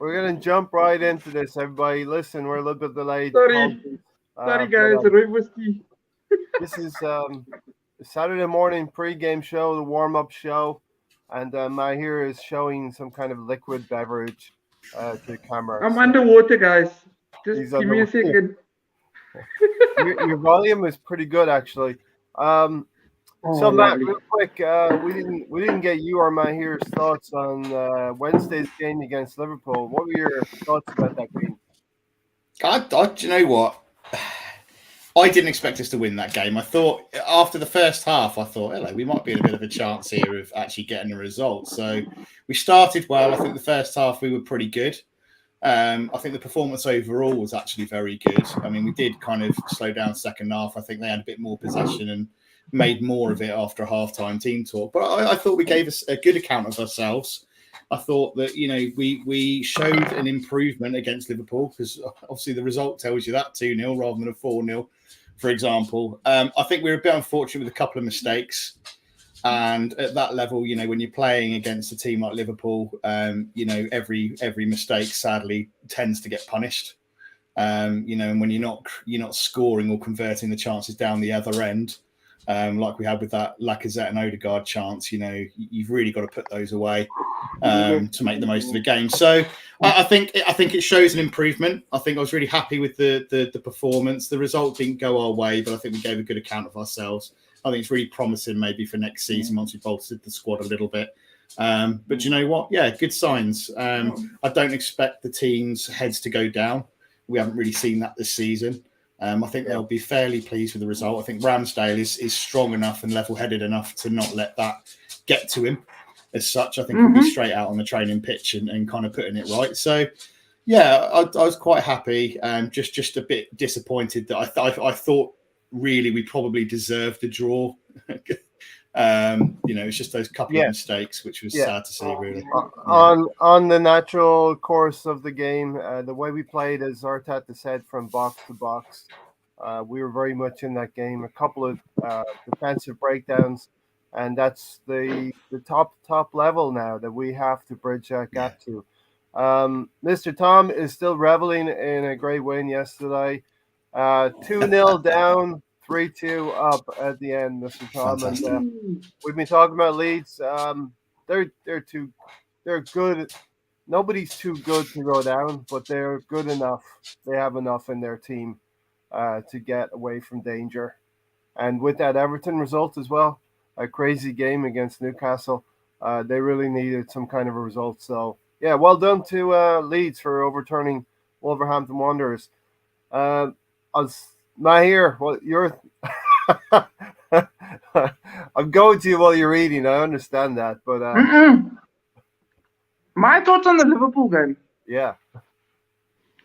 We're gonna jump right into this, everybody. Listen, we're a little bit delayed. Sorry, Uh, but guys. Roy this is the Saturday morning pre-game show, the warm-up show, and Mahir is showing some kind of liquid beverage to the camera. I'm So underwater, guys. Just he's give me a underwater. second. Your volume is pretty good, actually. So Matt, Lovely. real quick, we didn't get you or Mahir's thoughts on Wednesday's game against Liverpool. What were your thoughts about that game? Do you know what? I didn't expect us to win that game. I thought after the first half, hello, we might be in a bit of a chance here of actually getting a result. So we started well. I think the first half we were pretty good. I think the performance overall was actually very good. I mean, we did kind of slow down second half. I think they had a bit more possession and made more of it after a half-time team talk. But I thought we gave us a good account of ourselves. I thought that, we showed an improvement against Liverpool because obviously the result tells you that 2-0 rather than a 4-0, for example. I think we were a bit unfortunate with a couple of mistakes. And at that level, when you're playing against a team like Liverpool, every mistake sadly tends to get punished. And when you're not scoring or converting the chances down the other end, like we had with that Lacazette and Odegaard chance, you've really got to put those away to make the most of the game. So I think it shows an improvement. I think I was really happy with the performance. The result didn't go our way, but I think we gave a good account of ourselves. I think it's really promising maybe for next season once we've bolstered the squad a little bit. But you know what? Yeah, good signs. I don't expect the team's heads to go down. We haven't really seen that this season. I think they'll be fairly pleased with the result. I think Ramsdale is strong enough and level-headed enough to not let that get to him as such. I think he'll be straight out on the training pitch and kind of putting it right. So, yeah, I was quite happy. Just a bit disappointed that I thought really we probably deserved a draw. It's just those couple of mistakes, which was sad to see, really. On the natural course of the game, the way we played, as Arteta said, from box to box, we were very much in that game. A couple of defensive breakdowns, and that's the top level now that we have to bridge that gap to. Mr. Tom is still reveling in a great win yesterday. 2-0 down, 3-2 up at the end, Mr. Tom. And we've been talking about Leeds. They're good. Nobody's too good to go down, but they're good enough. They have enough in their team to get away from danger. And with that Everton result as well, a crazy game against Newcastle, they really needed some kind of a result. So, yeah, well done to Leeds for overturning Wolverhampton Wanderers. Mahir, you're I'm going to you while you're eating. I understand that, but my thoughts on the Liverpool game. Yeah.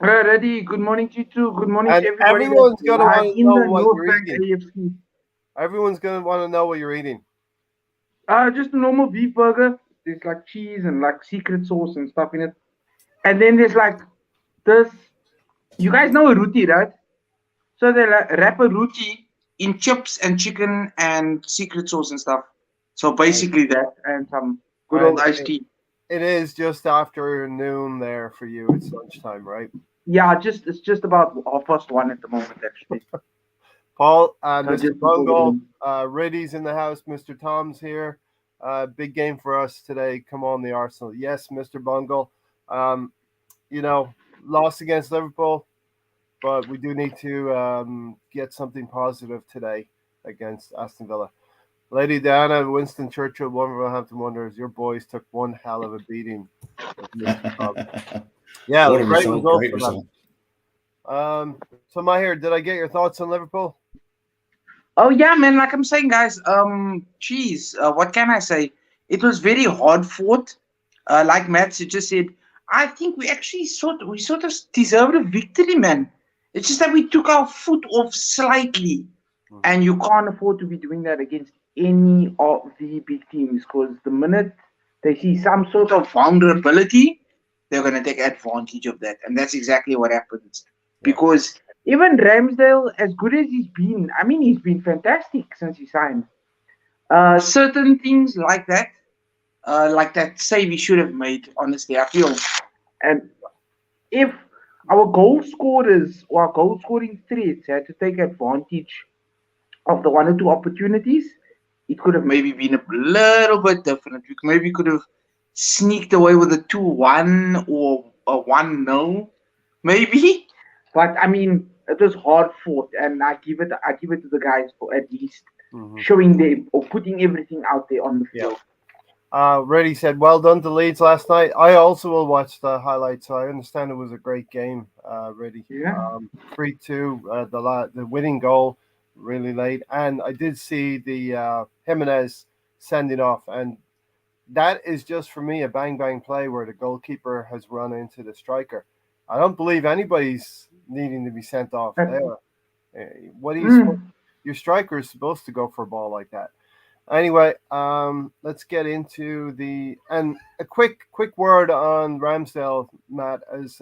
Alrighty. Good morning to you too. Good morning to everybody. Everyone's gonna want to know what you're eating. AFC. Everyone's gonna want to know what you're eating. Just a normal beef burger. There's like cheese and like secret sauce and stuff in it, and then there's like this. You guys know a roti, right? So they wrap a roti in chips and chicken and secret sauce and stuff. So basically that and some good old iced tea. It is just after noon there for you. It's lunchtime, right? Yeah, it's just about 1:30 at the moment, actually. Paul, Mr. Bungle, Riddy's in the house. Mr. Tom's here. Big game for us today. Come on, the Arsenal. Yes, Mr. Bungle. Lost against Liverpool. But we do need to get something positive today against Aston Villa. Lady Diana, Winston Churchill, Wolverhampton Wanderers, your boys took one hell of a beating. Yeah, what a great result. So, Mahir, did I get your thoughts on Liverpool? Oh, yeah, man. Like I'm saying, guys, what can I say? It was very hard fought. Like Matt just said, I think we actually sort of deserved a victory, man. It's just that we took our foot off slightly, and you can't afford to be doing that against any of the big teams because the minute they see some sort of vulnerability, they're going to take advantage of that, and that's exactly what happens. Because even Ramsdale, as good as he's been, I mean, he's been fantastic since he signed. Certain things like that save he should have made, honestly, I feel. And if our goal scorers or our goal scoring threats had to take advantage of the one or two opportunities, it could have maybe been a little bit different. We maybe could have sneaked away with a 2-1 or a 1-0, maybe. But I mean, it was hard fought, and I give it to the guys for at least showing them or putting everything out there on the Yeah. field. Reddy said, "Well done to Leeds last night." I also will watch the highlights, so I understand it was a great game, Reddy. Yeah. 3-2, the winning goal really late, and I did see the Jimenez sending off, and that is just for me a bang bang play where the goalkeeper has run into the striker. I don't believe anybody's needing to be sent off there. What are you? Your striker is supposed to go for a ball like that. Anyway, let's get into a quick word on Ramsdale, Matt. As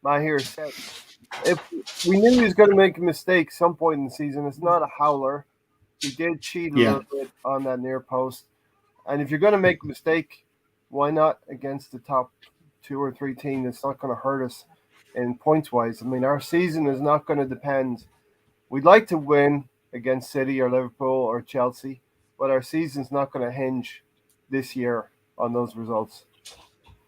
Mahir said, if we knew he was going to make a mistake some point in the season, it's not a howler. He did cheat a little bit on that near post, and if you're going to make a mistake, why not against the top 2 or 3 team that's not going to hurt us in points wise? I mean, our season is not going to depend. We'd like to win against City or Liverpool or Chelsea, but our season's not going to hinge this year on those results.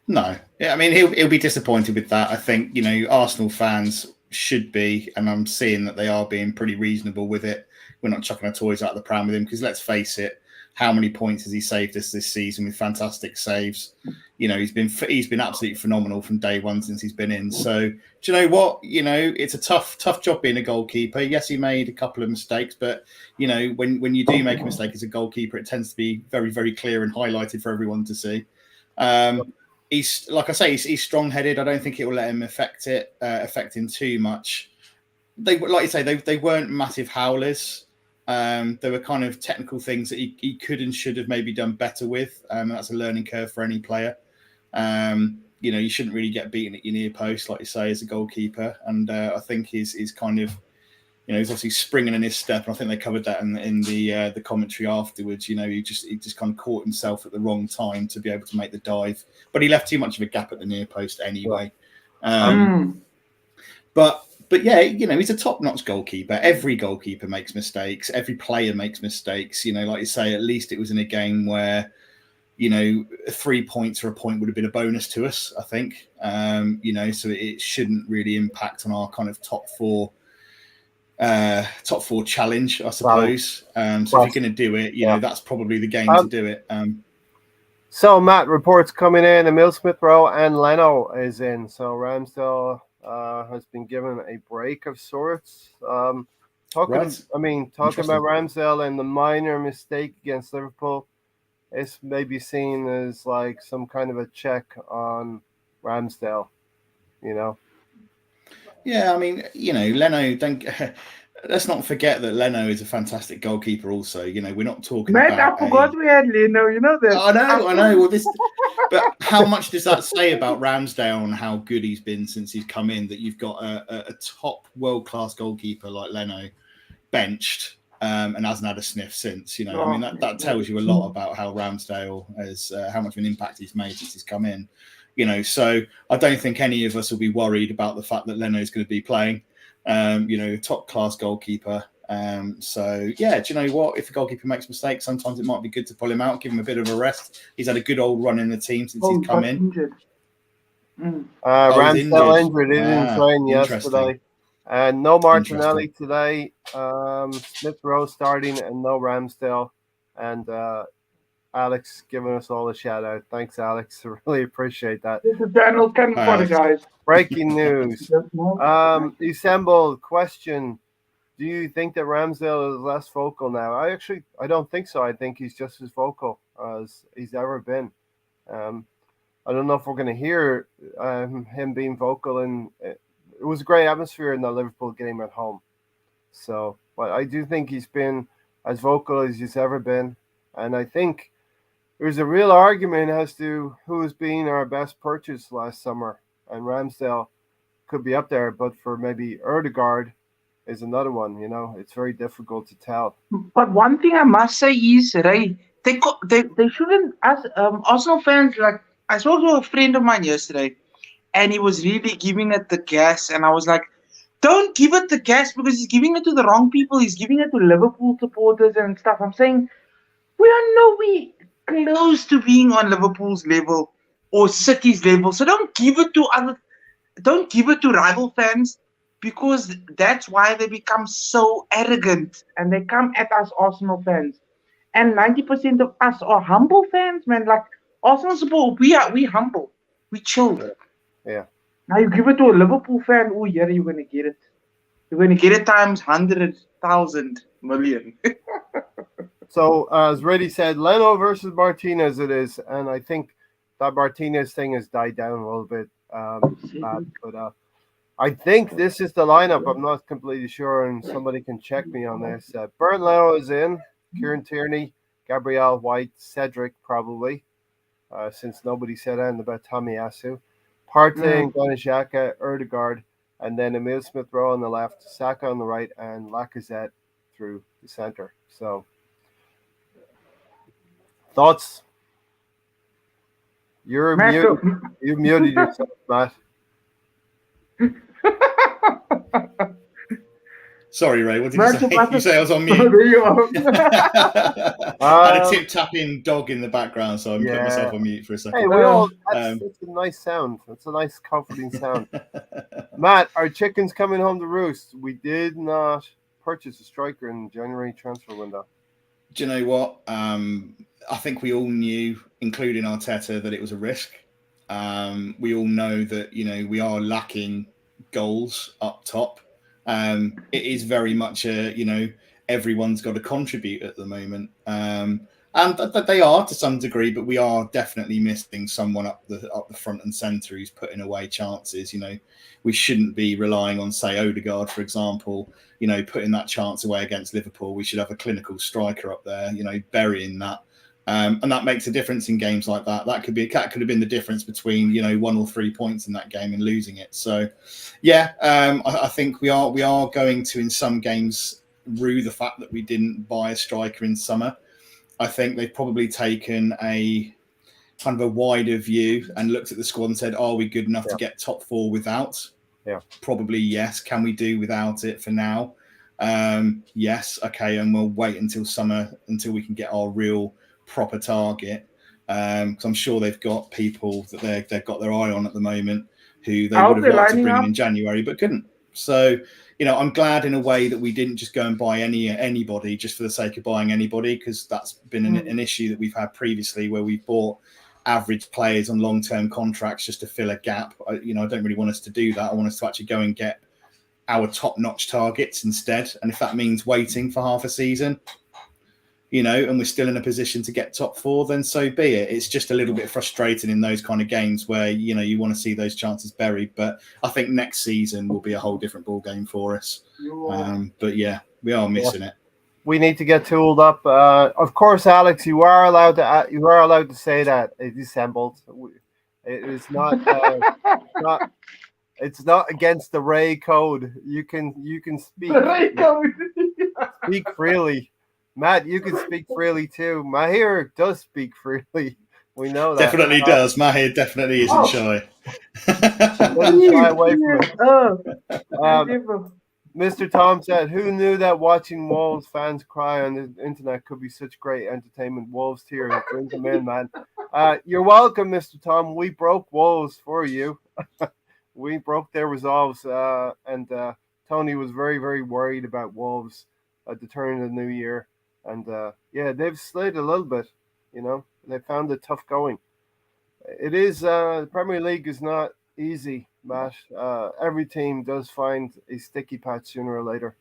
No, yeah, I mean he'll be disappointed with that. I think Arsenal fans should be, and I'm seeing that they are being pretty reasonable with it. We're not chucking our toys out of the pram with him because let's face it, how many points has he saved us this season with fantastic saves? He's been absolutely phenomenal from day one since he's been in. So do you know what? It's a tough job being a goalkeeper. Yes, he made a couple of mistakes, but when you do make a mistake as a goalkeeper, it tends to be very, very clear and highlighted for everyone to see. He's like I say, he's strong-headed. I don't think it will let him affect him too much. Like you say, they weren't massive howlers. There were kind of technical things that he could and should have maybe done better with. That's a learning curve for any player. You shouldn't really get beaten at your near post, like you say, as a goalkeeper. And I think he's kind of, he's obviously springing in his step. And I think they covered that in the commentary afterwards. He just kind of caught himself at the wrong time to be able to make the dive. But he left too much of a gap at the near post anyway. But yeah, he's a top-notch goalkeeper. Every goalkeeper makes mistakes. Every player makes mistakes. Like you say, at least it was in a game where, 3 points or a point would have been a bonus to us, I think. So it shouldn't really impact on our kind of top four challenge, I suppose. So if you're going to do it, that's probably the game to do it. So Matt, reports coming in, Emil Smith-Rowe and Leno is in. So Ramsdale has been given a break of sorts. Talking about Ramsdale and the minor mistake against Liverpool, it's maybe seen as like some kind of a check on Ramsdale, Yeah, I mean, Leno. Let's not forget that Leno is a fantastic goalkeeper. Also, we're not talking Matt, about. I forgot we had Leno. You know that. I know. Well, but how much does that say about Ramsdale and how good he's been since he's come in? That you've got a top world-class goalkeeper like Leno benched and hasn't had a sniff since. I mean that tells you a lot about how Ramsdale has how much of an impact he's made since he's come in. So I don't think any of us will be worried about the fact that Leno is going to be playing. Top class goalkeeper. So yeah, do you know what? If a goalkeeper makes mistakes, sometimes it might be good to pull him out, give him a bit of a rest. He's had a good old run in the team since he's come in. Ramsdale injured. He didn't train yesterday. And no Martinelli today. Smith-Rowe starting and no Ramsdale. And Alex giving us all a shout out. Thanks, Alex. I really appreciate that. This is Daniel Kenford, guys. Breaking news. Assemble question. Do you think that Ramsdale is less vocal now? I don't think so. I think he's just as vocal as he's ever been. I don't know if we're going to hear him being vocal. And it was a great atmosphere in the Liverpool game at home. So, but I do think he's been as vocal as he's ever been. And I think there's a real argument as to who has been our best purchase last summer. And Ramsdale could be up there, but for maybe Ødegaard is another one. It's very difficult to tell. But one thing I must say is, right, they shouldn't, as Arsenal fans, like, I spoke to a friend of mine yesterday, and he was really giving it the gas. And I was like, don't give it the gas because he's giving it to the wrong people. He's giving it to Liverpool supporters and stuff. I'm saying we are nowhere close to being on Liverpool's level or City's level. So don't give it to rival fans because that's why they become so arrogant and they come at us Arsenal fans. And 90% of us are humble fans, man. Like Arsenal support, we humble. We chill. Yeah. Now you give it to a Liverpool fan, oh yeah, you're gonna get it. You're gonna get it times 100,000 million. So as Reddy said, Leno versus Martinez it is, and I think that Martinez thing has died down a little bit. But I think this is the lineup. I'm not completely sure, and somebody can check me on this. Bernd Leno is in, Kieran Tierney, Gabriel White, Cedric probably, since nobody said anything about Tomiyasu. Partey and Granit Xhaka, Erdegaard, and then Emil Smith-Rowe on the left, Saka on the right, and Lacazette through the centre. So, thoughts? You're muted. You muted yourself, Matt. Sorry, Ray. What did you say? You say I was on mute. There you are. I had a tip-tapping dog in the background, so I'm putting myself on mute for a second. Hey, that's a nice sound. That's a nice, comforting sound. Matt, our chicken's coming home to roost. We did not purchase a striker in January transfer window. Do you know what? I think we all knew, including Arteta, that it was a risk. We all know that, we are lacking goals up top. It is very much everyone's got to contribute at the moment. And they are to some degree, but we are definitely missing someone up the front and centre who's putting away chances. We shouldn't be relying on, say, Odegaard, for example, putting that chance away against Liverpool. We should have a clinical striker up there, burying that. And that makes a difference in games like that. That could have been the difference between 1 or 3 points in that game and losing it. So, yeah, I think we are going to in some games rue the fact that we didn't buy a striker in summer. I think they've probably taken a kind of a wider view and looked at the squad and said, "Are we good enough to get top 4 without?" Yeah, probably yes. Can we do without it for now? Yes. Okay, and we'll wait until summer until we can get our real proper target, because I'm sure they've got people that they've got their eye on at the moment who they would have liked to bring in January but couldn't. So I'm glad in a way that we didn't just go and buy anybody just for the sake of buying anybody, because that's been an issue that we've had previously where we've bought average players on long-term contracts just to fill a gap. I don't really want us to do that. I want us to actually go and get our top-notch targets instead, and if that means waiting for half a season, and we're still in a position to get top 4, then so be it. It's just a little bit frustrating in those kind of games where, you want to see those chances buried. But I think next season will be a whole different ball game for us. But yeah, we are missing it. We need to get tooled up. Of course, Alex, you are allowed to say that it assembled. It is not. It's not against the Ray code. You can speak. The Ray code. Speak freely. Matt, you can speak freely too. Mahir does speak freely. We know that. Definitely does. Mahir definitely isn't shy. Shy away from it. Mr. Tom said, "Who knew that watching Wolves fans cry on the internet could be such great entertainment?" Wolves tears, bring them in, man. You're welcome, Mr. Tom. We broke Wolves for you. We broke their resolves, and Tony was very, very worried about Wolves at the turn of the new year. And they've slid a little bit, They found it tough going. It is the Premier League is not easy, Matt. Every team does find a sticky patch sooner or later.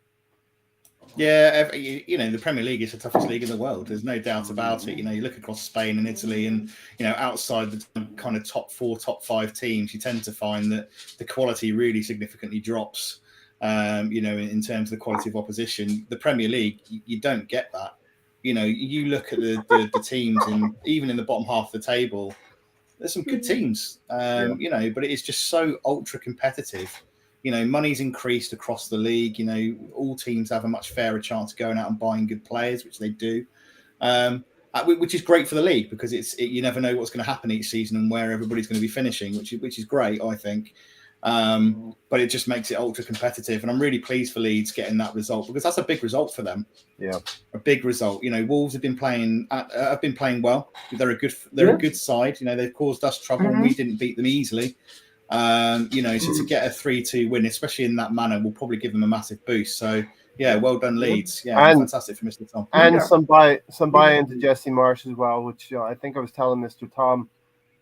Yeah, the Premier League is the toughest league in the world. There's no doubt about it. You look across Spain and Italy, and outside the kind of top 4, top 5 teams, you tend to find that the quality really significantly drops. In terms of the quality of opposition. The Premier League, you don't get that. You look at the teams, and even in the bottom half of the table, there's some good teams. But it is just so ultra competitive. Money's increased across the league. All teams have a much fairer chance of going out and buying good players, which they do. which is great for the league because you never know what's going to happen each season and where everybody's going to be finishing, which is great, I think. But it just makes it ultra competitive, and I'm really pleased for Leeds getting that result because that's a big result for them. Yeah, a big result. Wolves have been playing well. They're a good side. They've caused us trouble, and we didn't beat them easily. So to get a 3-2 win, especially in that manner, will probably give them a massive boost. So yeah, well done, Leeds. Yeah, fantastic for Mr. Tom. And some buy into Jesse Marsh as well, which I think I was telling Mr. Tom.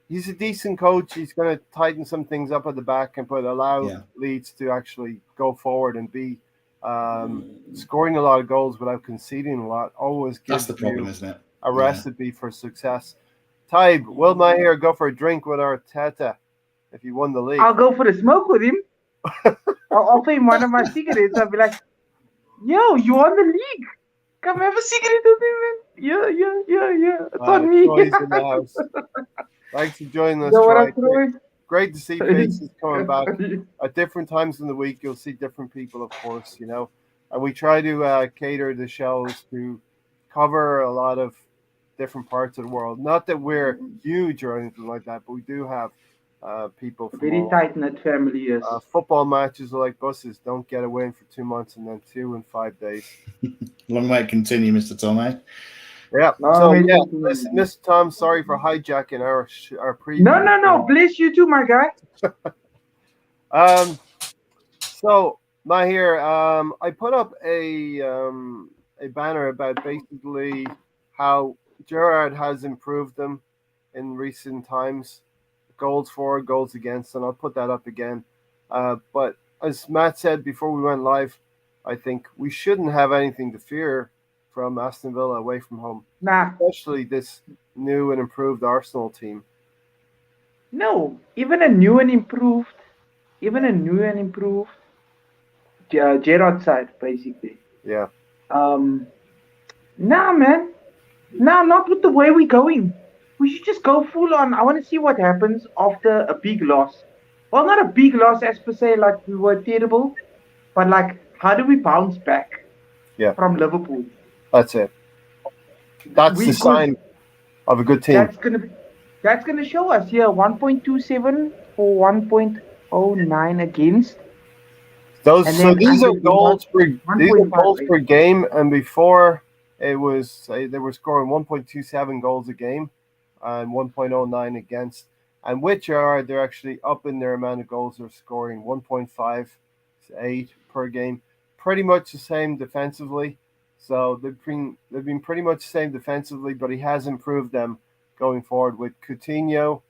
He's a decent coach. He's going to tighten some things up at the back and allow Leeds to actually go forward and be scoring a lot of goals without conceding a lot. Always gives That's the problem, isn't it? A recipe for success. Tybe, will Maher go for a drink with Arteta if he won the league? I'll go for a smoke with him. I'll offer him one of my cigarettes. I'll be like, yo, you won the league. Come have a cigarette with me, man. Yeah. It's on me. Troy's in the house. Thanks for joining us, Troy. Great to see faces coming back. At different times in the week, you'll see different people, of course, And we try to cater the shows to cover a lot of different parts of the world. Not that we're huge or anything like that, but we do have people from very tight-knit family. Yes. Football matches are like buses. Don't get a win for 2 months and then 2 in 5 days. Long way to continue, Mr. Tom, eh? Yeah. Listen, Mr. Tom, sorry for hijacking our preview. No. Bless you too, my guy. So Maher, I put up a banner about basically how Gerrard has improved them in recent times, goals for, goals against, and I'll put that up again. But as Matt said before we went live, I think we shouldn't have anything to fear from Aston Villa away from home. Nah. Especially this new and improved Arsenal team. No, even a new and improved Gerrard side, basically. Yeah. Nah, man. Nah, not with the way we're going. We should just go full on. I want to see what happens after a big loss. Well, not a big loss as per se, like we were terrible, but like, how do we bounce back from Liverpool? That's it. That's the sign of a good team. That's gonna show us 1.27 for 1.09 against. These are goals per game, and before it was they were scoring 1.27 goals a game and 1.09 against, and they're actually up in their amount of goals they're scoring, 1.58 per game, pretty much the same defensively. So they've been pretty much the same defensively, but he has improved them going forward with Coutinho,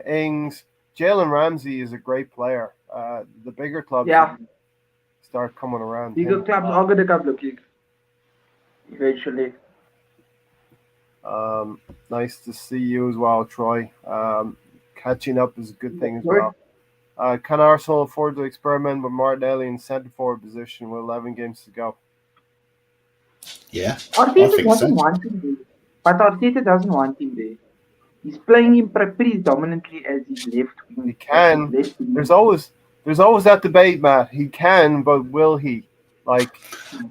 Ings. Jalen Ramsey is a great player. The bigger clubs start coming around. Bigger clubs are going to come looking eventually. Nice to see you as well, Troy. Catching up is a good thing as well. Can Arsenal afford to experiment with Martinelli in centre forward position with 11 games to go? Yeah, Arteta doesn't want him there. But Arteta doesn't want him there. He's playing him pretty dominantly as his left wing. He can. There's always that debate, Matt. He can, but will he? I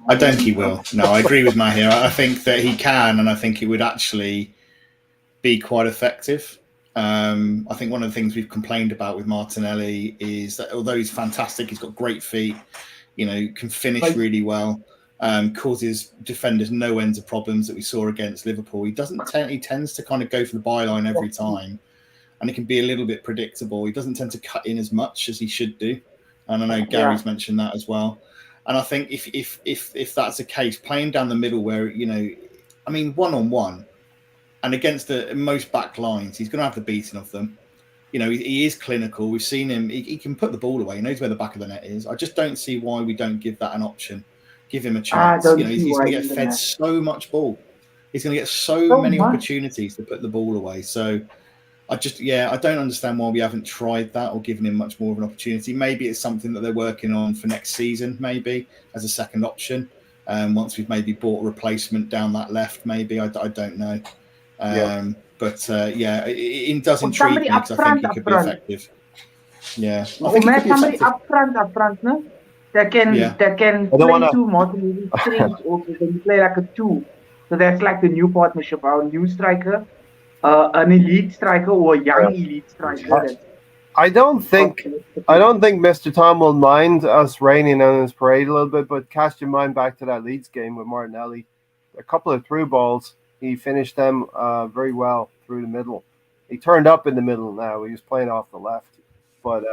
don't think he will. No, I agree with Matt here. I think that he can, and I think it would actually be quite effective. I think one of the things we've complained about with Martinelli is that although he's fantastic, he's got great feet, can finish really well. Causes defenders no ends of problems that we saw against Liverpool. He tends to kind of go for the byline every time, and it can be a little bit predictable. He doesn't tend to cut in as much as he should do, and I know Gary's mentioned that as well. And I think if that's the case, playing down the middle where 1-on-1 and against most back lines, he's going to have the beating of them. He is clinical. We've seen him. He can put the ball away. He knows where the back of the net is. I just don't see why we don't give that an option. Give him a chance. He's going to get fed so much ball. He's going to get so many opportunities to put the ball away. So I don't understand why we haven't tried that or given him much more of an opportunity. Maybe it's something that they're working on for next season, maybe as a second option. Once we've maybe bought a replacement down that left, maybe. I don't know. It does intrigue me because I think he could be effective. Yeah. Somebody up front, no? That can play two Martinelli strings, or they can play like a 2 So that's like the new partnership, our new striker, an elite striker or a young elite striker. That's I don't think Mr. Tom will mind us raining on his parade a little bit, but cast your mind back to that Leeds game with Martinelli. A couple of through balls, he finished them very well through the middle. He turned up in the middle now. He was playing off the left. But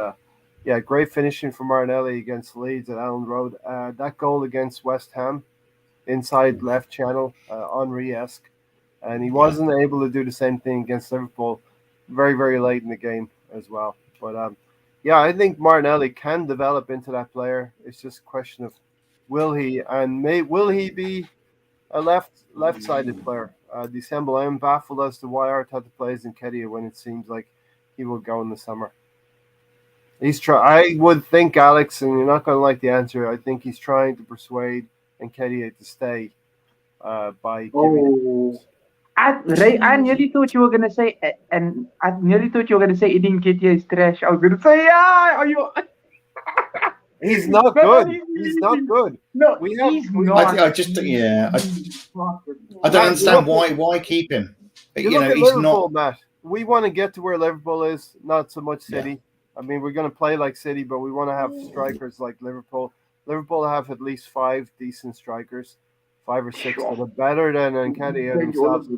yeah, great finishing from Martinelli against Leeds at Allen Road. That goal against West Ham, inside left channel, Henry-esque. And he wasn't able to do the same thing against Liverpool very, very late in the game as well. But yeah, I think Martinelli can develop into that player. It's just a question of will he will he be a left-sided player? December, I'm baffled as to why Arteta plays in Kedia when it seems like he will go in the summer. I would think, Alex, and you're not going to like the answer. I think he's trying to persuade Nketiah to stay by giving. I nearly thought you were gonna say, and I nearly thought you were gonna say Eddie Nketiah is trash. I was gonna say, yeah, are you? He's not good. He's not good. No, he's not. I just I don't understand why keep him. You look at he's Liverpool, not. Matt. We want to get to where Liverpool is, not so much City. Yeah. I mean, we're going to play like City, but we want to have strikers like Liverpool. Liverpool have at least 5 decent strikers, 5 or 6 that are better than Nketiah themselves.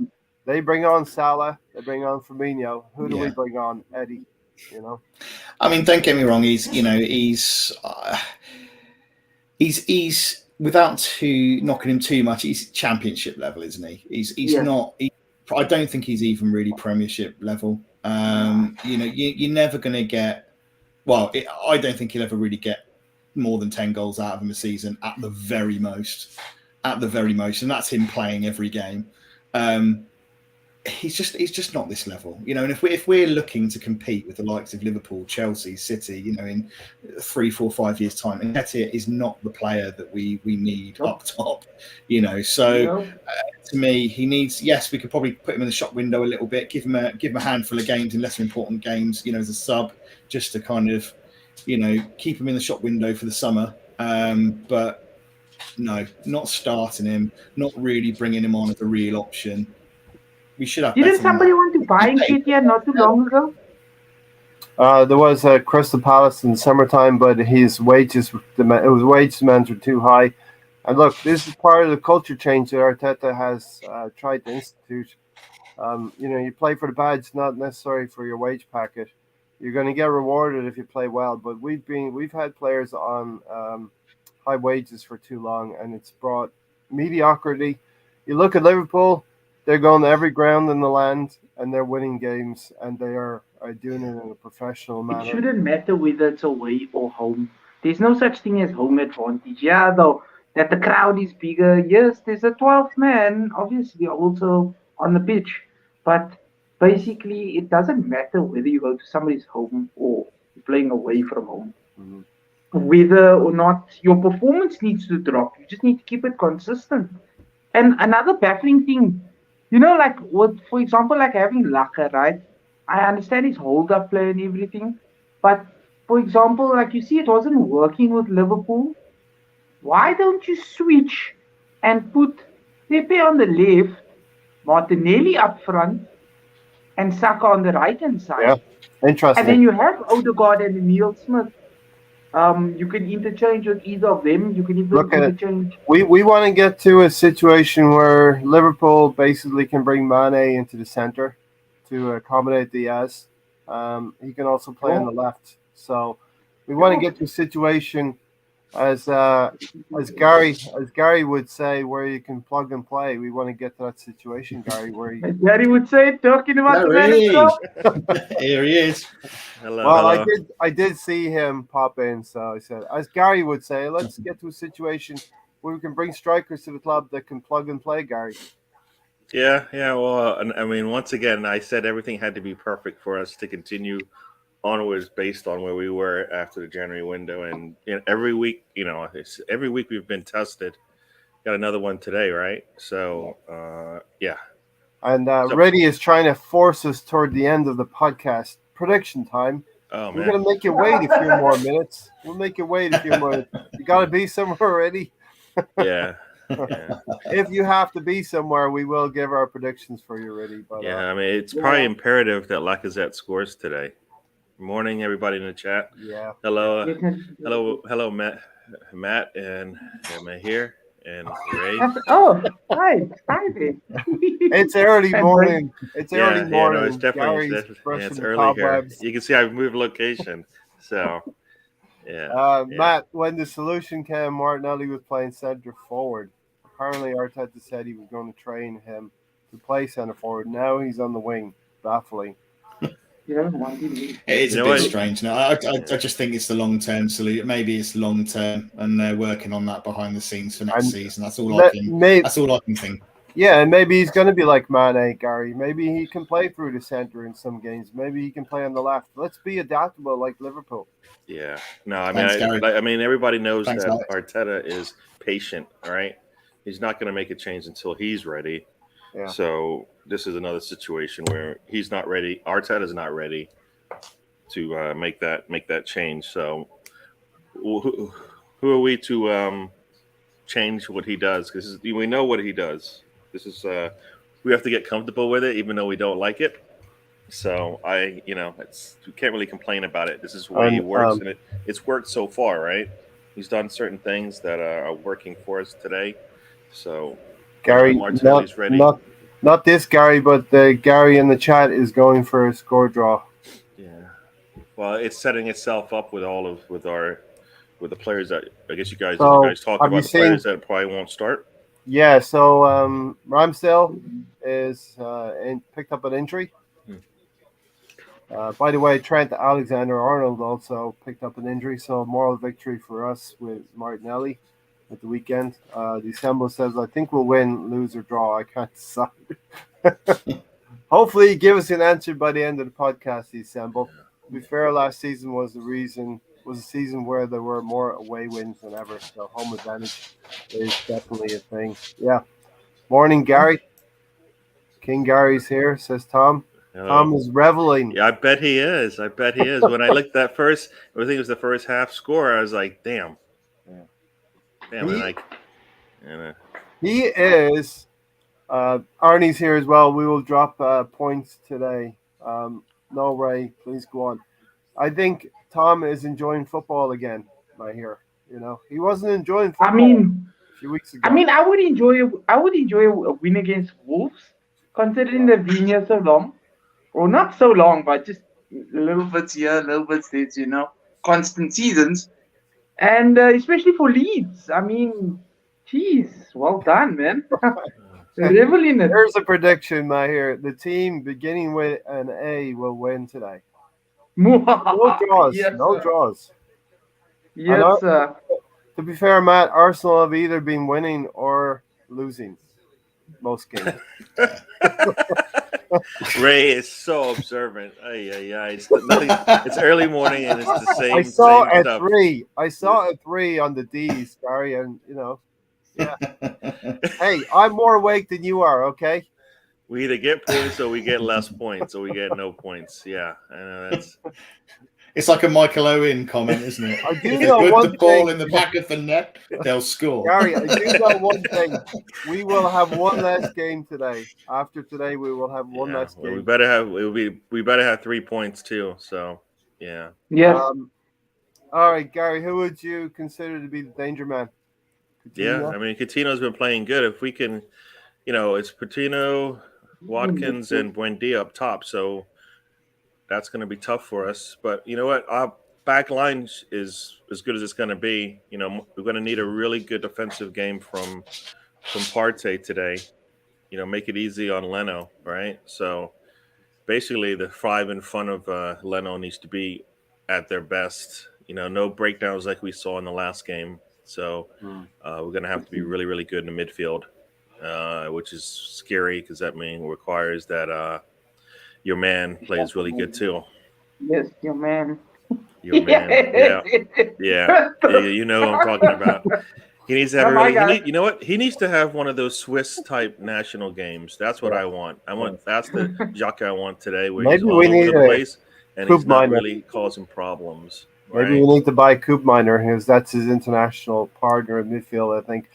They bring on Salah. They bring on Firmino. Who do we bring on? Eddie. You know. I mean, don't get me wrong. He's without knocking him too much. He's championship level, isn't he? He's not. I don't think he's even really Premiership level. You're never going to get. Well, I don't think he'll ever really get more than 10 goals out of him a season at the very most. At the very most, and that's him playing every game. He's just not this level, and if we're looking to compete with the likes of Liverpool, Chelsea, City, in 3, 4, 5 years' time, Nketiah is not the player that we need up top, So to me, he needs. Yes, we could probably put him in the shop window a little bit, give him a handful of games in lesser important games, as a sub, just to kind of, keep him in the shop window for the summer. But no, not starting him, not really bringing him on as a real option. We should have. Didn't somebody want to buy Nketiah not too long ago? There was a Crystal Palace in the summertime, but his wage demands were too high. And look, this is part of the culture change that Arteta has tried to institute. You play for the badge, not necessarily for your wage packet. You're going to get rewarded if you play well, but we've had players on high wages for too long, and it's brought mediocrity. You look at Liverpool. They're going to every ground in the land, and they're winning games, and they are doing it in a professional manner. It shouldn't matter whether it's away or home. There's no such thing as home advantage. Yeah, though, that the crowd is bigger. Yes, there's a 12th man, obviously, also on the pitch. But basically, it doesn't matter whether you go to somebody's home or you're playing away from home. Mm-hmm. Whether or not your performance needs to drop. You just need to keep it consistent. And another baffling thing, for example, like having Laka, right? I understand his hold-up play and everything. But, for example, like you see, it wasn't working with Liverpool. Why don't you switch and put Pepe on the left, Martinelli up front, and Saka on the right-hand side? Yeah, interesting. And then you have Odegaard and Emile Smith. You can interchange with either of them. You can even interchange. We want to get to a situation where Liverpool basically can bring Mane into the center to accommodate Diaz. He can also play on the left. So we want to get to a situation as Gary would say, where you can plug and play. We want to get to that situation, Gary, where as Gary would say, talking about the man. Here he is. Hello. Well, I did see him pop in, so I said, as Gary would say, let's get to a situation where we can bring strikers to the club that can plug and play, Gary. Yeah. Well, I mean, once again, I said everything had to be perfect for us to continue onwards based on where we were after the January window, and every week, every week we've been tested. Got another one today, right? So, yeah. And Reddy is trying to force us toward the end of the podcast. Prediction time. Oh, man. We're going to make you wait a few more minutes. We'll make you wait a few more. You got to be somewhere, Reddy. Yeah. Yeah. If you have to be somewhere, we will give our predictions for you, really. But Yeah, I mean, it's probably imperative that Lacazette scores today. Morning, everybody in the chat. yeah. Hello, Definitely. hello, Matt, and Mahir and Ray. Oh, hi there. It's early And morning. It's early Yeah, no, it's morning. definitely Gary's it's brushing the early here. cobwebs. You can see I've moved location, so yeah, yeah. Matt, when the solution came, Martinelli was playing centre forward. Apparently, Arteta said he was going to train him to play centre forward. Now he's on the wing. Baffling. You don't want to leave. It is You a know bit what? strange. No, I just think it's the long term solution. Maybe it's long term, and they're working on that behind the scenes for next And season. That's all I can. That's all I can think. Yeah, and maybe he's going to be like Mane, Gary. Maybe he can play through the centre in some games. Maybe he can play on the left. Let's be adaptable like Liverpool. Yeah, no, I Thanks, mean, Gary. I mean, everybody knows Thanks, that Alex. Arteta is patient. All right, he's not going to make a change until he's ready. Yeah. So this is another situation where he's not ready. Arteta's not ready to make that change. So who are we to change what he does? Because we know what he does. This is we have to get comfortable with it, even though we don't like it. So we can't really complain about it. This is the way he works, and it's worked so far, right? He's done certain things that are working for us today. So Gary, Martinelli's ready. Not this Gary, but the Gary in the chat is going for a score draw. Yeah. Well, it's setting itself up with with the players that I guess you guys talked about the players that probably won't start. Yeah. So Ramsdale is picked up an injury. By the way, Trent Alexander-Arnold also picked up an injury, so moral victory for us with Martinelli at the weekend. December says, I think we'll win, lose or draw. I can't decide. Hopefully, give us an answer by the end of the podcast, December. To be fair, last season was a season where there were more away wins than ever, so home advantage is definitely a thing. Yeah. Morning, Gary. King Gary's here, says Tom. Tom is reveling. Yeah, I bet he is. When I looked at first, I think it was the first half score. I was like, "Damn, he is." Arnie's here as well. We will drop points today. No, Ray, please go on. I think Tom is enjoying football again. I hear. He wasn't enjoying football a few weeks ago. I mean, I would enjoy a win against Wolves, considering they've been here so long. Well, not so long, but just little bits here, little bits there, constant seasons. And especially for Leeds. I mean, geez, well done, man. Reveling it. Here's a prediction, Mahir. The team beginning with an A will win today. No draws. Yes, no sir. draws. Yes, sir. To be fair, Matt, Arsenal have either been winning or losing most games. Ray is so observant. It's early morning and it's the same. I saw same a stuff. 3. I saw a 3 on the D's, Gary, and yeah. Hey, I'm more awake than you are. Okay. We either get points or we get less points or we get no points. Yeah, I know that's. It's like a Michael Owen comment, isn't it? I do If they know put one the ball thing. in the back of the net, they'll score. Gary, I do know one thing. We will have one less game today. After today, we will have one less game. Well, we better have 3 points too. So yeah. Yes. All right, Gary, who would you consider to be the danger man? Coutinho? Yeah, I mean Coutinho's been playing good. If we can, it's Coutinho, Watkins, and Buendia up top. So that's going to be tough for us. But you know what? Our back line is as good as it's going to be. We're going to need a really good defensive game from Partey today. Make it easy on Leno, right? So basically, the 5 in front of Leno needs to be at their best. No breakdowns like we saw in the last game. So we're going to have to be really, really good in the midfield, which is scary because that requires that your man plays really good too. Yes, your man. Your man, yeah. You know what I'm talking about. He needs to have you know what? He needs to have one of those Swiss type national games. That's what I want. That's the Xhaka I want today, where he's all over the place and he's not really causing problems. Maybe we need to buy Koopmeiners. That's his international partner in midfield, I think.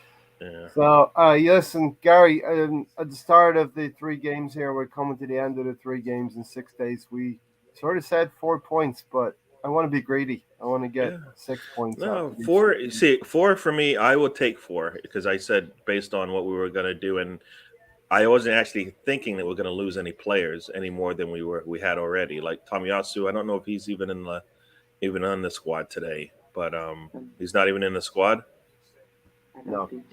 Yeah. So, listen, Gary, at the start of the 3 games here, we're coming to the end of the 3 games in 6 days. We sort of said 4 points, but I want to be greedy. I want to get Yeah. 6 points out No, of these. four. See, four for me. I will take four because I said based on what we were going to do, and I wasn't actually thinking that we're going to lose any players any more than we had already. Like Tomiyasu, I don't know if he's even on the squad today, but he's not even in the squad. I don't No. think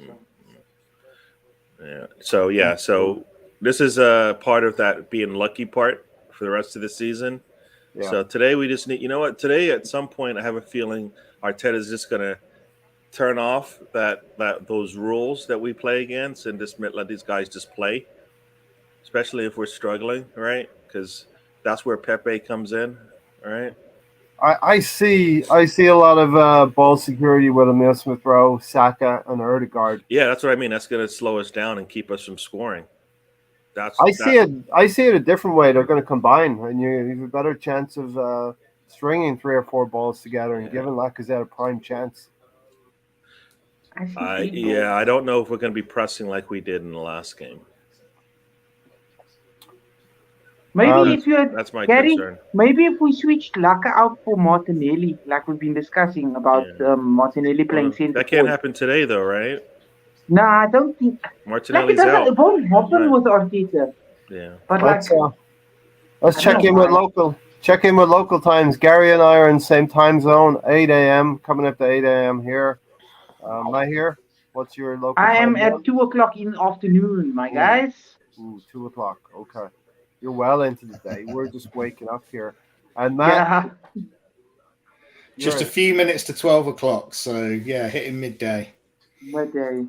so. Yeah. So this is a part of that being lucky part for the rest of the season. Yeah. So today we just need. You know what? Today at some point I have a feeling Arteta's just going to turn off that those rules that we play against and just let these guys just play, especially if we're struggling, right? Because that's where Pepe comes in, right? I see a lot of ball security with Emil Smith Rowe, Saka, and Erdegaard. Yeah, that's what I mean. That's going to slow us down and keep us from scoring. I see it a different way. They're going to combine, and you have a better chance of stringing 3 or 4 balls together and giving Lacazette a prime chance. I see 8 Yeah, goals. I don't know if we're going to be pressing like we did in the last game. Maybe if you had That's my Gary, concern. maybe if we switched Laka out for Martinelli, like we've been discussing about Martinelli playing Well, centre that can't forward. happen today, though, right? No, I don't think. Like it Martinelli's doesn't. out. It won't happen Right. with Arteta. Yeah. But like, Let's I check don't in know with why. local. Check in with local times. Gary and I are in the same time zone. 8 a.m. coming up to 8 a.m. here. Am I here? What's your local I am time at zone? 2 o'clock in the afternoon, my guys. 2 o'clock. Okay. You're well into the day. We're just waking up here. And Matt, Yeah, Just a few minutes to 12 o'clock. So, yeah, hitting midday. midday.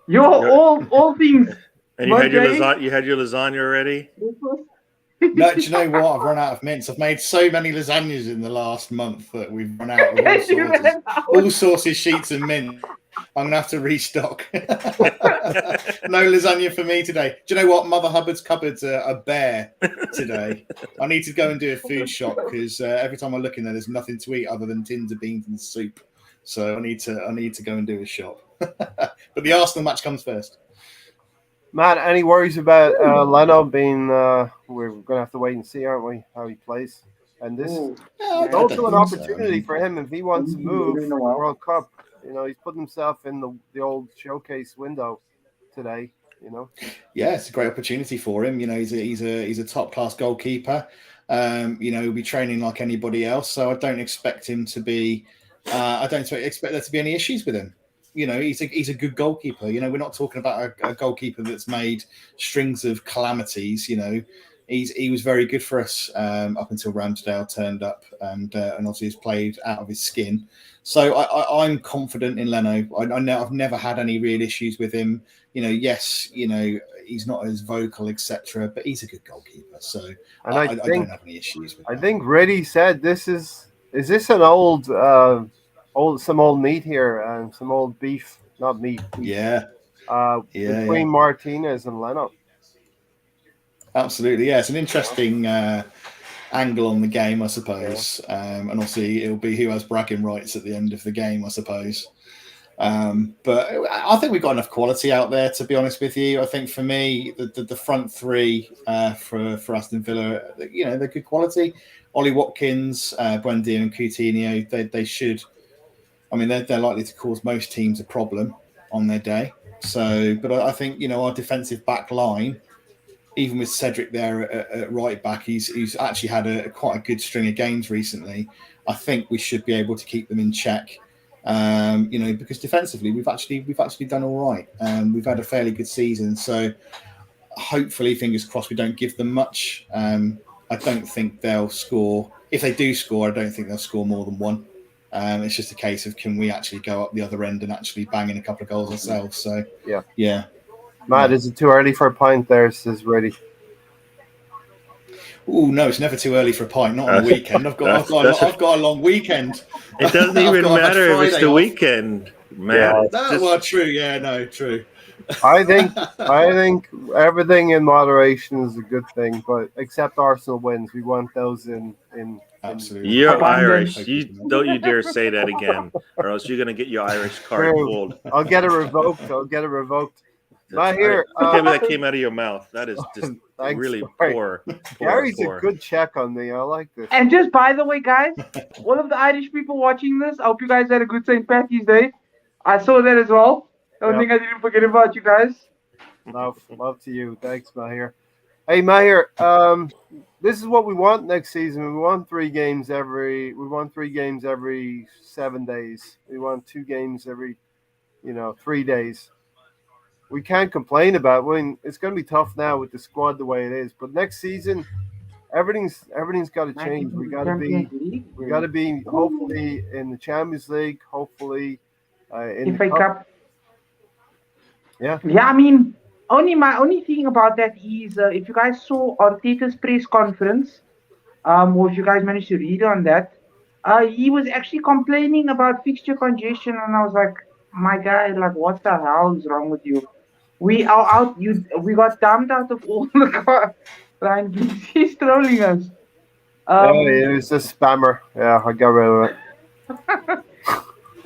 Yo, all things. And you had your midday. you had your lasagna already. No, do you know what? I've run out of mince. I've made so many lasagnas in the last month that we've run out of all sauces, sheets, and mint. I'm going to have to restock. No lasagna for me today. Do you know what? Mother Hubbard's cupboards are bare today. I need to go and do a food shop because every time I look in there, there's nothing to eat other than tins of beans and soup. So I need to go and do a shop. But the Arsenal match comes first. Matt, any worries about Leno being? We're going to have to wait and see, aren't we, how he plays? And this is I also don't an think so. opportunity for him if he wants to move for the World Cup. You know, he's putting himself in the old showcase window today. You know. Yeah, it's a great opportunity for him. You know, he's a top class goalkeeper. You know, he'll be training like anybody else. So I don't expect him to be. I don't expect there to be any issues with him. You know, he's a good goalkeeper. You know, we're not talking about a goalkeeper that's made strings of calamities. You know, he was very good for us up until Ramsdale turned up and obviously he's played out of his skin. So I'm confident in Leno. I've never had any real issues with him. You know, yes, you know, he's not as vocal, etc., but he's a good goalkeeper. So And I don't have any issues with I think Reddy said this is this an old meat here and some old beef, not meat. Beef, Yeah. between Martinez and Leno. Absolutely, yeah. It's an interesting angle on the game, I suppose. And obviously, it'll be who has bragging rights at the end of the game, I suppose. But I think we've got enough quality out there, to be honest with you. I think for me, the front three for Aston Villa, you know, they're good quality. Ollie Watkins, Buendia, and Coutinho, they should. I mean, they're likely to cause most teams a problem on their day. So, but I think, you know, our defensive back line, even with Cedric there at right back, he's actually had quite a good string of games recently. I think we should be able to keep them in check. You know, because defensively we've actually done all right. We've had a fairly good season, so hopefully, fingers crossed, we don't give them much. I don't think they'll score. If they do score, I don't think they'll score more than one. It's just a case of can we actually go up the other end and actually bang in a couple of goals ourselves. So yeah. Matt, is it too early for a pint? There says Reddy. Oh no, it's never too early for a pint. Not on a weekend. I've got a long weekend. It doesn't even matter if it's the weekend, man. Yeah. Well, true. Yeah, no, true. I think everything in moderation is a good thing, but except Arsenal wins, we want those in Absolutely. You're Abundance. Irish. You dare say that again, or else you're gonna get your Irish card True. pulled. I'll get it revoked. I'll get it revoked. Mahir, I can't believe that came out of your mouth. That is just thanks, really Gary. poor. Gary's a poor. good check on me. I like this. And just by the way, guys, all of the Irish people watching this, I hope you guys had a good St. Patty's Day. I saw that as well. Don't Yeah. think I didn't forget about you guys. Love to you. Thanks, Mahir. Hey, Mahir. This is what we want next season. We want 3 games every. We want 3 games every 7 days. We want 2 games every, 3 days. We can't complain about. It's going to be tough now with the squad the way it is. But next season, everything's got to change. We got to be hopefully in the Champions League. Hopefully in FA the Cup. Yeah. Yeah, I mean, my only thing about that is if you guys saw Arteta's press conference, or if you guys managed to read on that, he was actually complaining about fixture congestion, and I was like, my guy, like, what the hell is wrong with you? We are out. We got dumped out of all the car. Ryan Giggs, he's trolling us. It was a spammer. Yeah, I got rid of it.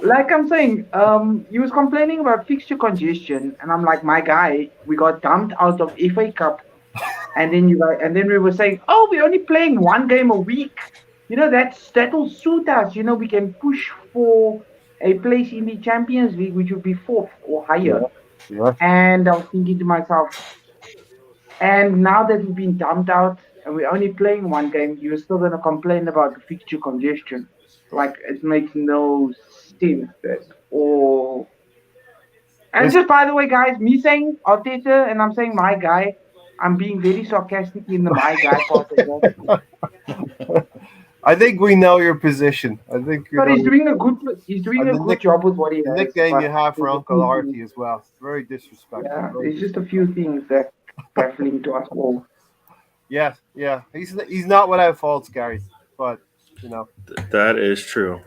Like I'm saying, he was complaining about fixture congestion, and I'm like, my guy, we got dumped out of FA Cup, and then we were saying, oh, we're only playing 1 game a week. That'll suit us. We can push for a place in the Champions League, which would be 4th or higher. Yeah. And I was thinking to myself, and now that we've been dumped out and we're only playing 1 game, you're still going to complain about the fixture congestion. Like, it makes no sense at all. And just by the way, guys, me saying Arteta and I'm saying my guy, I'm being very sarcastic in the my guy part of that. I think we know your position. I think But he's doing a good job with what he the has. nickname you but have for there's a Uncle few Artie things- as well. Very disrespectful. Yeah, Very there's just a few things that baffling to us all. Yeah. He's not without faults, Gary. But That is true.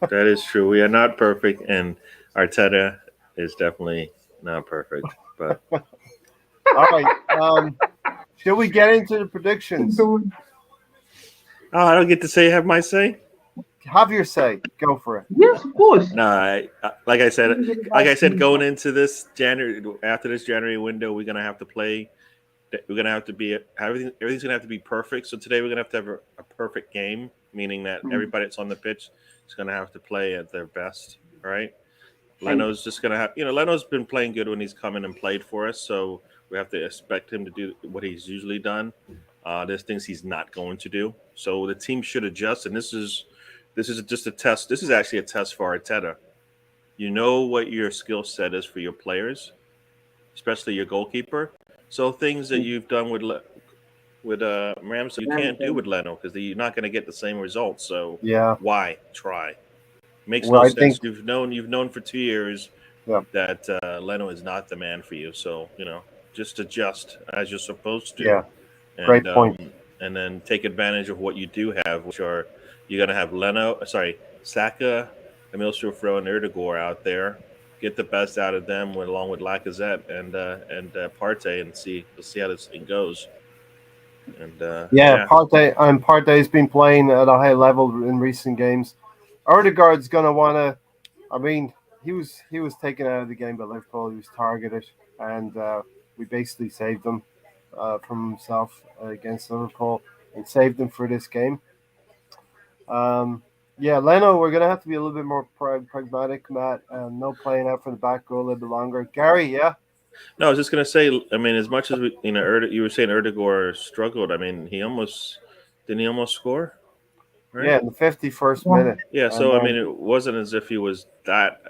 That is true. We are not perfect, and Arteta is definitely not perfect. But all right. Shall we get into the predictions? I don't get to have my say. Have your say. Go for it. Yes, of course. No, like I said, going into this after this January window, we're gonna have to play. We're gonna have to be everything's gonna have to be perfect. So today we're gonna have to have a perfect game, meaning that everybody that's on the pitch is gonna have to play at their best. Right? Leno's just gonna have. Leno's been playing good when he's come in and played for us, so we have to expect him to do what he's usually done. There's things he's not going to do, so the team should adjust. And this is just a test. This is actually a test for Arteta. You know what your skill set is for your players, especially your goalkeeper. So things that you've done with Ramsey, you can't do with Leno because you're not going to get the same results. So Yeah. why try? Makes Well, no I sense. think- You've known for 2 years Yeah. that Leno is not the man for you. So just adjust as you're supposed to. Yeah. And, Great point. And then take advantage of what you do have, which are you're going to have Saka, Emil Smith-Rowe, and Erdegaard out there. Get the best out of them, along with Lacazette and Partey, and we'll see how this thing goes. And Partey's been playing at a high level in recent games. Erdegaard's going to want to. I mean, he was taken out of the game by Liverpool. He was targeted, and we basically saved him from himself against Liverpool and saved him for this game. Leno, we're going to have to be a little bit more pragmatic, Matt, and no playing out from the back, go a little bit longer. Gary, yeah? No, I was just going to say, I mean, as much as you were saying Erdegaard struggled, I mean, didn't he almost score? Right? Yeah, in the 51st minute. Yeah, so I mean, it wasn't as if he was that.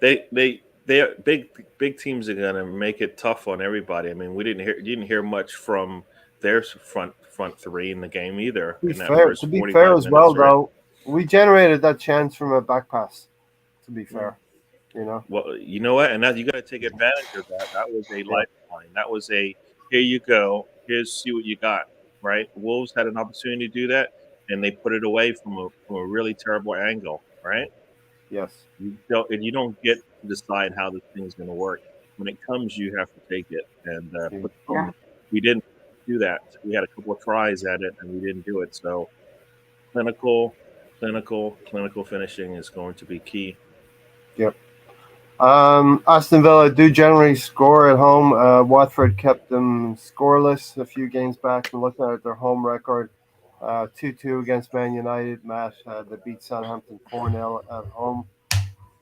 They big teams are gonna make it tough on everybody. I mean, you didn't hear much from their front three in the game either. To be fair as well, though, we generated that chance from a back pass. To be fair, Well, you know what, and now you got to take advantage of that. That was a lifeline. That was a here you go. See what you got. Right? Wolves had an opportunity to do that, and they put it away from a really terrible angle. Right? Yes. You don't get to decide how this thing's going to work. When it comes, you have to take it. And we didn't. do that. We had a couple of tries at it, and we didn't do it. So clinical, clinical finishing is going to be key. Yep. Aston Villa do generally score at home. Watford kept them scoreless a few games back. And looking at their home record, 2-2 against Man United. Matt, they beat Southampton 4-0 at home.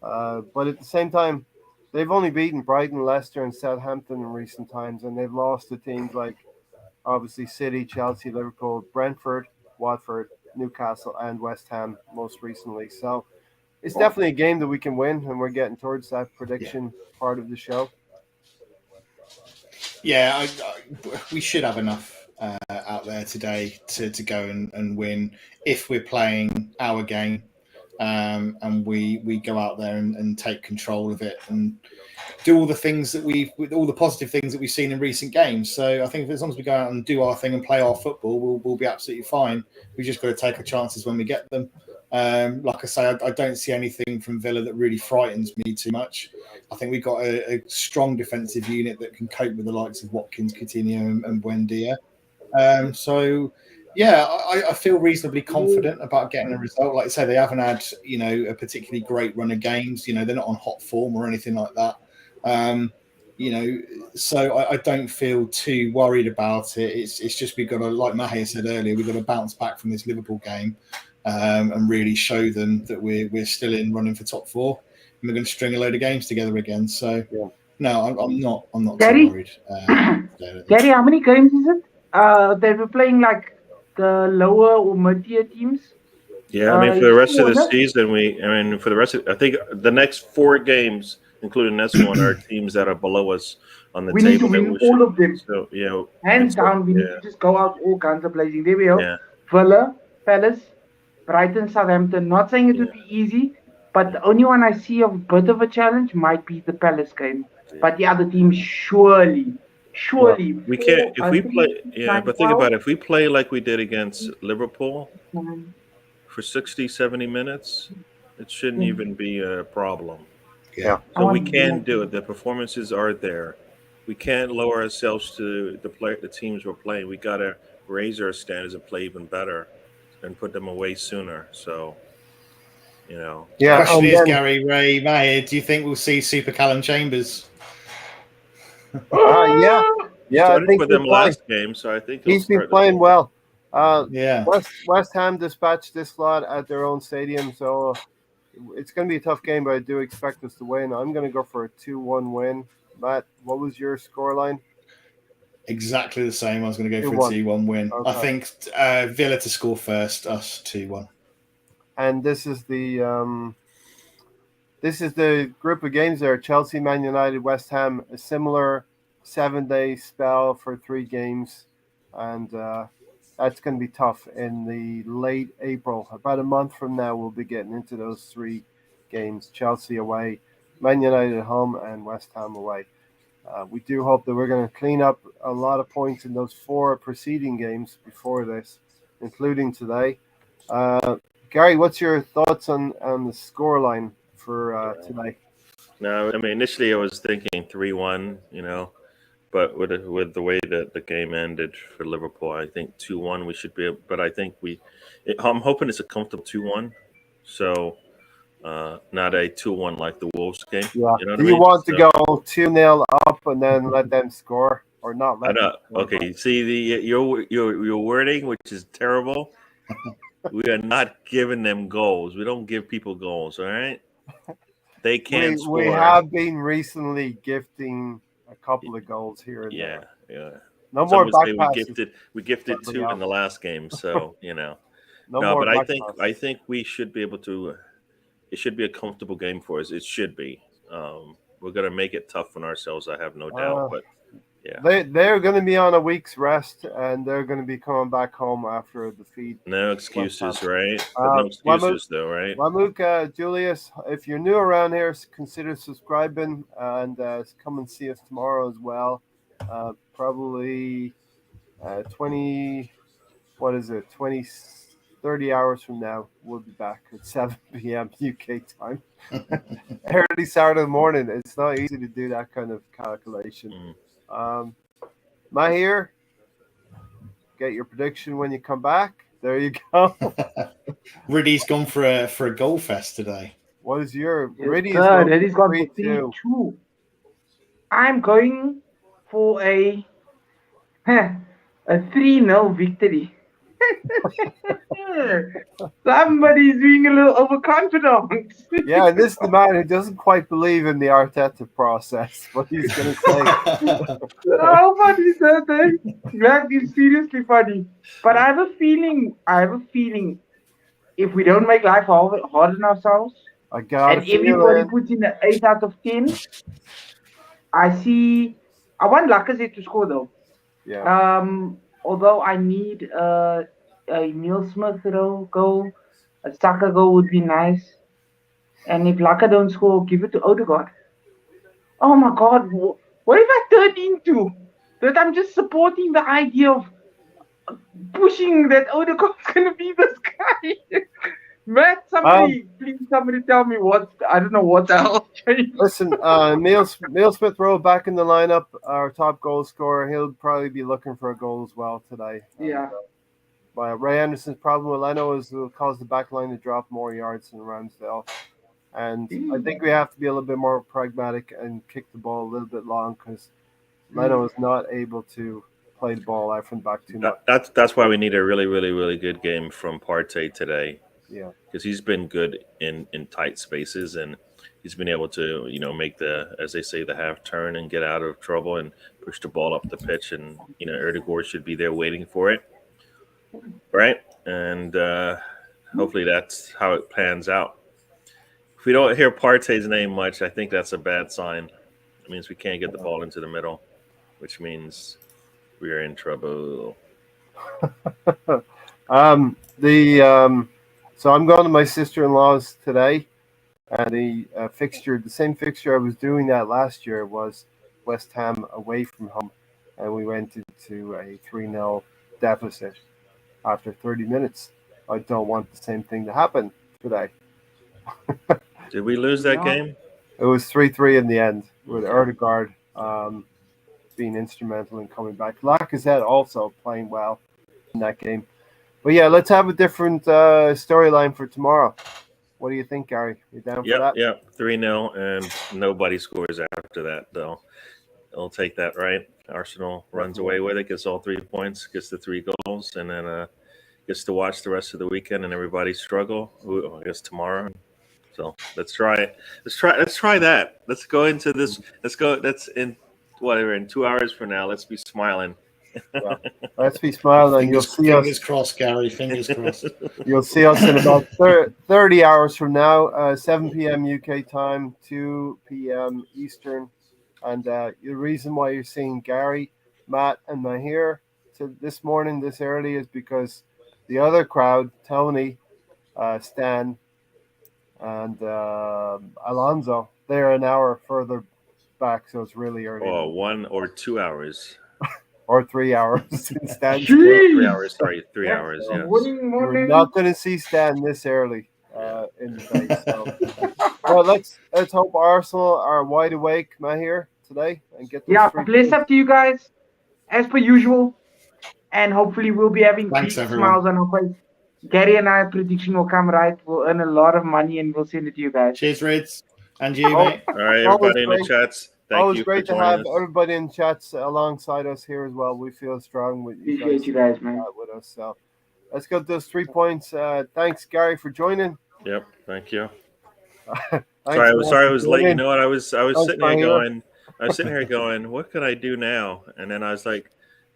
But at the same time, they've only beaten Brighton, Leicester, and Southampton in recent times, and they've lost to teams like obviously City, Chelsea, Liverpool, Brentford, Watford, Newcastle, and West Ham most recently. So it's definitely a game that we can win, and we're getting towards that prediction part of the show. Yeah, we should have enough out there today to go and win if we're playing our game, and we go out there and take control of it and do all the things that all the positive things that we've seen in recent games. So I think as long as we go out and do our thing and play our football, we'll be absolutely fine. We've just got to take our chances when we get them. Like I say, I don't see anything from Villa that really frightens me too much. I think we've got a strong defensive unit that can cope with the likes of Watkins, Coutinho, and Buendia. So, yeah, I feel reasonably confident about getting a result. Like I say, they haven't had a particularly great run of games. They're not on hot form or anything like that. So I don't feel too worried about it. It's just we've got to, like Mahe said earlier, we've got to bounce back from this Liverpool game. And really show them that we're still in running for top four, and we're going to string a load of games together again. So no, I'm not Gary? too worried. Gary, how many games is it? They were playing like the lower or mid-tier teams. Yeah, I mean for the rest of the season, I think the next 4 games, including this one, are teams that are below us on the we table. need to win all of them. So hands down, we need to just go out all guns are blazing. There we go. Yeah. Villa, Palace, Brighton, Southampton. Not saying it would be easy, but the only one I see of a bit of a challenge might be the Palace game. But the other teams surely. We can't if we play. Yeah, but think about it. If we play like we did against Liverpool for 60, 70 minutes, it shouldn't even be a problem. Yeah. So we can do it. The performances are there. We can't lower ourselves to the teams we're playing. We got to raise our standards and play even better and put them away sooner. So, Yeah. The question is, Gary, Ray, Maher, do you think we'll see Super Callum Chambers? Yeah. I think with them last game, so I think he's been playing well. Yeah. West Ham dispatched this lot at their own stadium, so it's going to be a tough game, but I do expect us to win. I'm going to go for a 2-1 win. Matt, what was your scoreline? Exactly the same. I was going to go for a 2-1 win. Okay. I think Villa to score first, us 2-1. And this is the group of games there: Chelsea, Man United, West Ham. A similar 7-day spell for 3 games, and that's going to be tough in the late April. About a month from now, we'll be getting into those 3 games: Chelsea away, Man United at home, and West Ham away. We do hope that we're going to clean up a lot of points in those 4 preceding games before this, including today. Gary, what's your thoughts on the scoreline for today? No, I mean initially I was thinking 3-1, but with the way that the game ended for Liverpool, I think 2-1 we should be able, but I think I'm hoping it's a comfortable 2-1. So not a 2-1 like the Wolves game. Yeah. Do you want to go 2-0 up and then let them score, or not let them score? Okay, see your wording, which is terrible. We are not giving them goals. We don't give people goals, all right? They can't score. We have been recently gifting a couple of goals here and there. Yeah. No more back passes. We gifted 2 in the last game, so No, but I think we should be able to. It should be a comfortable game for us. It should be. We're gonna make it tough on ourselves. I have no doubt. But yeah, they're going to be on a week's rest, and they're going to be coming back home after a defeat. No excuses, right? No excuses, though, right? Mamuk, Julius, if you're new around here, consider subscribing and come and see us tomorrow as well. Probably 30 hours from now, we'll be back at 7 p.m. UK time. Early Saturday morning. It's not easy to do that kind of calculation. Maher, get your prediction when you come back. There you go. Riddy's gone for a goal fest today. What is your Yes, Riddy is sir. going That is for gone for 3-2. 3-2. I'm going for a 3-0 victory. Somebody's being a little overconfident. Yeah, and this is the man who doesn't quite believe in the Arteta process. What he's going to say. How funny is that? That is seriously funny. But I have a feeling if we don't make life hard on ourselves I got a and everybody feeling. puts in an 8 out of 10, I want Lacazette to score though. Yeah. Although I need a Neil Smith goal, a Saka goal would be nice. And if Laka don't score, give it to Odegaard. Oh my God, what have I turned into? That I'm just supporting the idea of pushing that Odegaard's gonna be this guy. Matt, please somebody tell me I don't know what the hell changed. Listen, Neil Smith Rowe back in the lineup, our top goal scorer. He'll probably be looking for a goal as well today. Yeah. Ray Anderson's problem with Leno is it'll cause the back line to drop more yards than Ramsdale. And I think we have to be a little bit more pragmatic and kick the ball a little bit long because Leno is not able to play the ball out from the back too much. That's why we need a really, really, really good game from Partey today. Yeah, because he's been good in tight spaces and he's been able to make the, as they say, the half turn and get out of trouble and push the ball up the pitch, and Erdegaard should be there waiting for it, right? And hopefully that's how it pans out. If we don't hear Partey's name much, I think that's a bad sign. It means we can't get the ball into the middle, which means we are in trouble. So I'm going to my sister-in-law's today, and the same fixture I was doing that last year was West Ham away from home, and we went into a 3-0 deficit after 30 minutes. I don't want the same thing to happen today. Did we lose that game? It was 3-3 in the end, with Erdegaard being instrumental in coming back. Lacazette also playing well in that game. But yeah, let's have a different storyline for tomorrow. What do you think, Gary? You down for that? Yeah, 3-0, and nobody scores after that, though. They'll take that, right? Arsenal runs away with it, gets all 3 points, gets the 3 goals, and then gets to watch the rest of the weekend and everybody struggle. I guess tomorrow. So let's try it. Let's try that. Let's go into this. Let's go. That's in whatever, in 2 hours from now. Let's be smiling. Yeah. Let's be smiling. You'll see us. Fingers crossed, Gary. Fingers crossed. You'll see us in about 30 hours from now, 7 p.m. UK time, 2 p.m. Eastern. And the reason why you're seeing Gary, Matt, and Mahir this morning, this early, is because the other crowd, Tony, Stan, and Alonso, they're an hour further back, so it's really early. Oh, 1 or 2 hours. Or 3 hours in Stan. 3 hours, sorry, 3 hours, yes. You're not going to see Stan this early in the day. So. Well, let's hope Arsenal are wide awake, Mahir, today and get those bless up to you guys, as per usual. And hopefully we'll be having big smiles on our face. Gary and I prediction will come right. We'll earn a lot of money and we'll send it to you guys. Cheers, Rids. And you, mate. All right, everybody in the chats. Thank you. Great to have everybody in chats alongside us here as well. We feel strong with you Appreciate you guys, man. With us. So let's get those 3 points. Thanks, Gary, for joining. Yep, thank you. Sorry, I was late. You know what? I was sitting here going, what could I do now? And then I was like,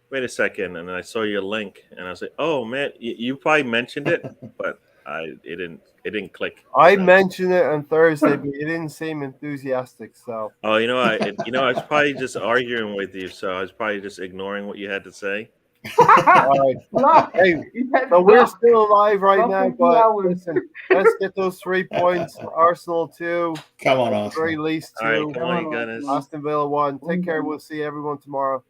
wait a second, and then I saw your link, and I was like, oh man, you probably mentioned it, but it didn't click. I mentioned it on Thursday, but you didn't seem enthusiastic. So I was probably just arguing with you, so I was probably just ignoring what you had to say. All right. Hey, but we're still alive right now. But listen, let's get those 3 points. Arsenal 2. Come on, at the very least 2. All right, come on, goodness. Aston Villa 1. Take care. We'll see everyone tomorrow.